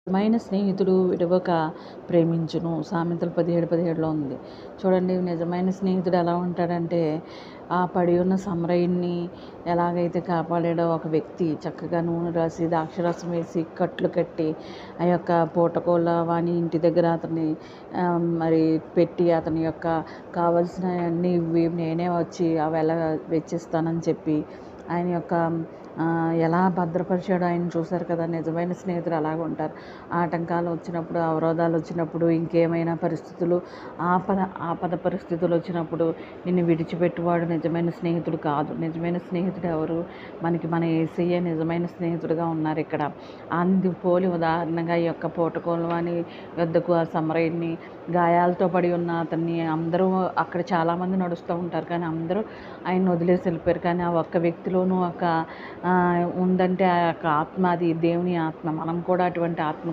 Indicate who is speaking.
Speaker 1: నిజమైన స్నేహితుడు విడవక ప్రేమించును. సామెతలు 17:17లో ఉంది. చూడండి, నిజమైన స్నేహితుడు ఎలా ఉంటాడంటే, ఆ పడి ఉన్న సమరయుడిని ఎలాగైతే కాపాడాడో ఒక వ్యక్తి, చక్కగా నూనె రాసి, ద్రాక్షరసం వేసి, కట్లు కట్టి, ఆ యొక్క పూటకోళ్ళ వాని ఇంటి దగ్గర అతన్ని మరి పెట్టి, అతని యొక్క కావలసినవన్నీ ఇవి నేనే వచ్చి అవి ఎలా వెచ్చిస్తానని చెప్పి, ఆయన యొక్క ఎలా భద్రపరిచాడో ఆయన చూశారు కదా. నిజమైన స్నేహితులు అలాగ ఉంటారు. ఆటంకాలు వచ్చినప్పుడు, అవరోధాలు వచ్చినప్పుడు, ఇంకేమైనా పరిస్థితులు, ఆపద పరిస్థితులు వచ్చినప్పుడు నిన్ను విడిచిపెట్టువాడు నిజమైన స్నేహితుడు కాదు. నిజమైన స్నేహితుడు ఎవరు? మన యేసయ్యే నిజమైన స్నేహితుడుగా ఉన్నారు ఇక్కడ. పోలి ఉదాహరణగా ఈ యొక్క పూటకోలువాని వద్దకు ఆ సమరయుడిని, గాయాలతో పడి ఉన్న అతన్ని అందరూ అక్కడ చాలామంది నడుస్తూ ఉంటారు, కానీ అందరూ ఆయన వదిలేసి వెళ్ళిపోయారు. కానీ ఆ ఒక్క వ్యక్తిలోనూ ఒక ఉందంటే ఆ యొక్క ఆత్మ, అది దేవుని ఆత్మ. మనం కూడా అటువంటి ఆత్మ